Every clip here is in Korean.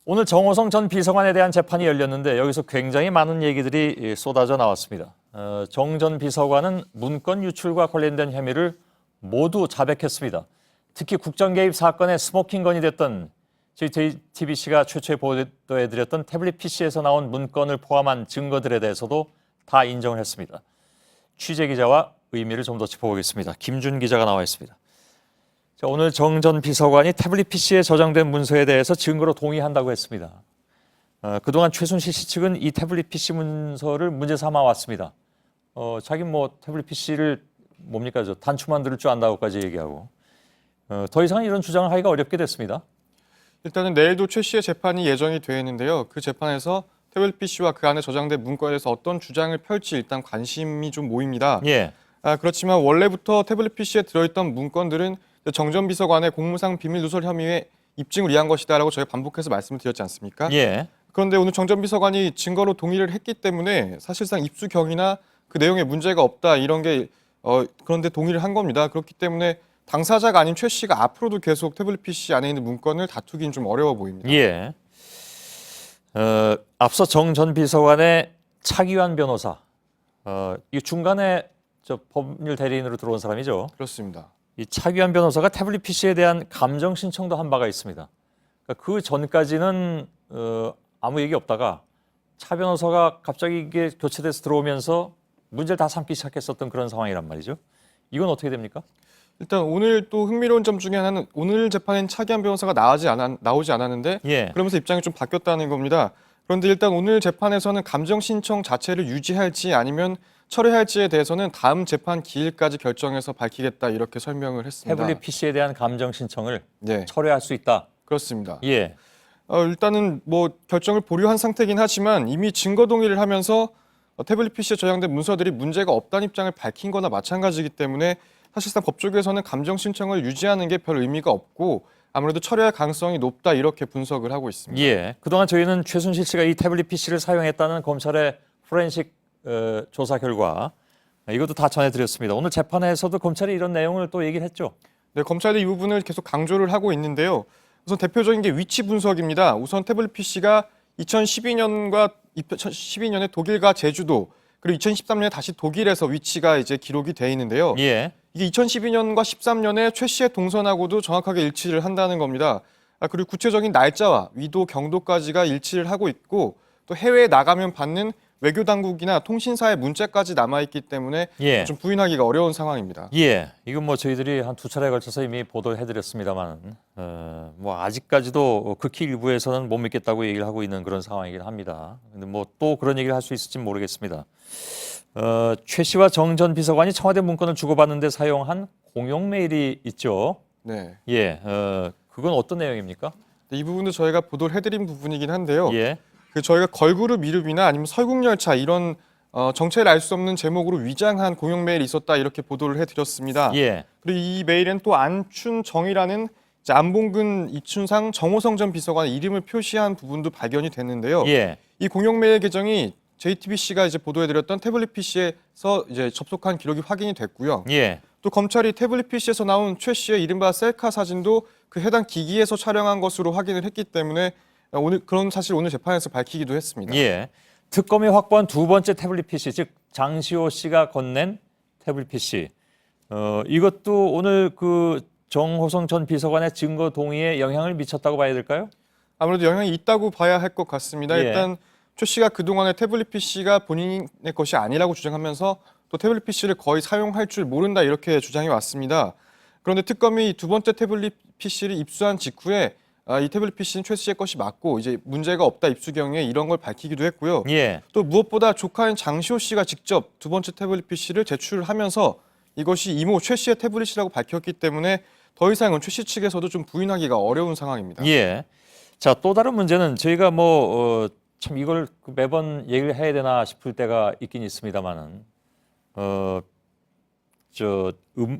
오늘 정호성 전 비서관에 대한 재판이 열렸는데 여기서 굉장히 많은 얘기들이 쏟아져 나왔습니다. 정 전 비서관은 문건 유출과 관련된 혐의를 모두 자백했습니다. 특히 국정 개입 사건의 스모킹건이 됐던 JTBC가 최초에 보도해드렸던 태블릿 PC에서 나온 문건을 포함한 증거들에 대해서도 다 인정을 했습니다. 취재 기자와 의미를 좀 더 짚어보겠습니다. 김준 기자가 나와 있습니다. 자, 오늘 정 전 비서관이 태블릿 PC에 저장된 문서에 대해서 증거로 동의한다고 했습니다. 그동안 최순실 씨 측은 이 태블릿 PC 문서를 문제 삼아 왔습니다. 자긴 태블릿 PC를 뭡니까 단추만 들을 줄 안다고까지 얘기하고 더 이상 이런 주장을 하기가 어렵게 됐습니다. 일단은 내일도 최 씨의 재판이 예정이 되어 있는데요. 그 재판에서 태블릿 PC와 그 안에 저장된 문건에 대해서 어떤 주장을 펼지 일단 관심이 좀 모입니다. 예. 그렇지만 원래부터 태블릿 PC에 들어있던 문건들은 정 전 비서관의 공무상 비밀 누설 혐의에 입증을 위한 것이다라고 저희가 반복해서 말씀을 드렸지 않습니까? 예. 그런데 오늘 정 전 비서관이 증거로 동의를 했기 때문에 사실상 입수경이나 그 내용에 문제가 없다 이런 게 그런데 동의를 한 겁니다. 그렇기 때문에 당사자가 아닌 최 씨가 앞으로도 계속 태블릿 PC 안에 있는 문건을 다투긴 좀 어려워 보입니다. 예. 앞서 정 전 비서관의 차기환 변호사, 이 중간에 법률 대리인으로 들어온 사람이죠. 그렇습니다. 이 차기환 변호사가 태블릿 PC에 대한 감정 신청도 한 바가 있습니다. 그러니까 그 전까지는 아무 얘기 없다가 차 변호사가 갑자기 이게 교체돼서 들어오면서 문제를 다 삼기 시작했었던 그런 상황이란 말이죠. 이건 어떻게 됩니까? 일단 오늘 또 흥미로운 점 중에 하나는 오늘 재판엔 차기한 변호사가 나오지 않았는데 예. 그러면서 입장이 좀 바뀌었다는 겁니다. 그런데 일단 오늘 재판에서는 감정 신청 자체를 유지할지 아니면 철회할지에 대해서는 다음 재판 기일까지 결정해서 밝히겠다 이렇게 설명을 했습니다. 태블릿 PC에 대한 감정 신청을 네, 철회할 수 있다. 그렇습니다. 예. 일단은 결정을 보류한 상태긴 하지만 이미 증거 동의를 하면서 태블릿 PC에 저장된 문서들이 문제가 없다는 입장을 밝힌 거나 마찬가지이기 때문에 사실상 법조계에서는 감정 신청을 유지하는 게 별 의미가 없고 아무래도 철회할 가능성이 높다 이렇게 분석을 하고 있습니다. 예. 그동안 저희는 최순실 씨가 이 태블릿 PC를 사용했다는 검찰의 포렌식 조사 결과 이것도 다 전해드렸습니다. 오늘 재판에서도 검찰이 이런 내용을 또 얘기를 했죠. 네, 검찰이 이 부분을 계속 강조를 하고 있는데요. 우선 대표적인 게 위치 분석입니다. 우선 태블릿 PC가 2012년에 독일과 제주도 그리고 2013년에 다시 독일에서 위치가 이제 기록이 돼 있는데요. 예. 이게 2012년과 13년에 최 씨의 동선하고도 정확하게 일치를 한다는 겁니다. 그리고 구체적인 날짜와 위도, 경도까지가 일치를 하고 있고 또 해외에 나가면 받는 외교 당국이나 통신사의 문자까지 남아있기 때문에 예. 좀 부인하기가 어려운 상황입니다. 예. 이건 저희들이 한 두 차례에 걸쳐서 이미 보도를 해드렸습니다만 아직까지도 극히 일부에서는 못 믿겠다고 얘기를 하고 있는 그런 상황이긴 합니다. 근데 또 그런 얘기를 할 수 있을지 모르겠습니다. 최 씨와 정 전 비서관이 청와대 문건을 주고받는데 사용한 공용 메일이 있죠. 네. 예. 그건 어떤 내용입니까? 이 부분도 저희가 보도를 해드린 부분이긴 한데요. 예. 저희가 걸그룹 이름이나 아니면 설국열차 이런 정체를 알 수 없는 제목으로 위장한 공용 메일이 있었다 이렇게 보도를 해드렸습니다. 예. 그리고 이 메일엔 또 안춘정이라는 안봉근, 이춘상, 정호성 전 비서관의 이름을 표시한 부분도 발견이 됐는데요. 예. 이 공용 메일 계정이 JTBC가 이제 보도해드렸던 태블릿 PC에서 이제 접속한 기록이 확인이 됐고요. 예. 또 검찰이 태블릿 PC에서 나온 최 씨의 이른바 셀카 사진도 그 해당 기기에서 촬영한 것으로 확인을 했기 때문에 그런 사실 오늘 재판에서 밝히기도 했습니다. 예. 특검이 확보한 두 번째 태블릿 PC, 즉 장시호 씨가 건넨 태블릿 PC. 이것도 오늘 그 정호성 전 비서관의 증거 동의에 영향을 미쳤다고 봐야 될까요? 아무래도 영향이 있다고 봐야 할 것 같습니다. 예. 일단 최 씨가 그동안에 태블릿 PC가 본인의 것이 아니라고 주장하면서 또 태블릿 PC를 거의 사용할 줄 모른다 이렇게 주장해 왔습니다. 그런데 특검이 두 번째 태블릿 PC를 입수한 직후에 이 태블릿 PC는 최 씨의 것이 맞고 이제 문제가 없다 입수경에 이런 걸 밝히기도 했고요. 예. 또 무엇보다 조카인 장시호 씨가 직접 두 번째 태블릿 PC를 제출하면서 이것이 이모 최 씨의 태블릿이라고 밝혔기 때문에 더 이상은 최 씨 측에서도 좀 부인하기가 어려운 상황입니다. 예. 자, 또 다른 문제는 저희가 참 이걸 매번 얘기를 해야 되나 싶을 때가 있긴 있습니다만은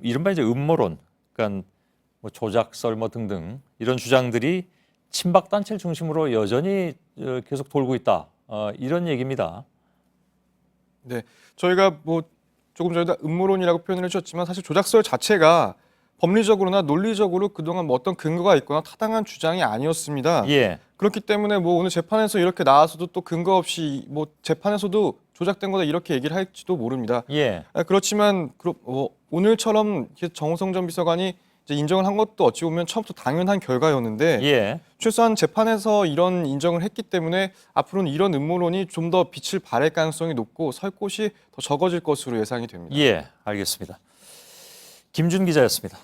이른바 이제 음모론, 그러니까 조작설 등등 이런 주장들이 친박 단체를 중심으로 여전히 계속 돌고 있다. 이런 얘기입니다. 네, 저희가 조금 전에 음모론이라고 표현을 해주셨지만 사실 조작설 자체가 법리적으로나 논리적으로 그동안 뭐 어떤 근거가 있거나 타당한 주장이 아니었습니다. 예. 그렇기 때문에 뭐 오늘 재판에서 이렇게 나와서도 또 근거 없이 뭐 재판에서도 조작된 거다 이렇게 얘기를 할지도 모릅니다. 예. 그렇지만 오늘처럼 정호성 전 비서관이 이제 인정을 한 것도 어찌 보면 처음부터 당연한 결과였는데 예. 최소한 재판에서 이런 인정을 했기 때문에 앞으로는 이런 음모론이 좀 더 빛을 발할 가능성이 높고 설 곳이 더 적어질 것으로 예상이 됩니다. 예. 알겠습니다. 김준 기자였습니다.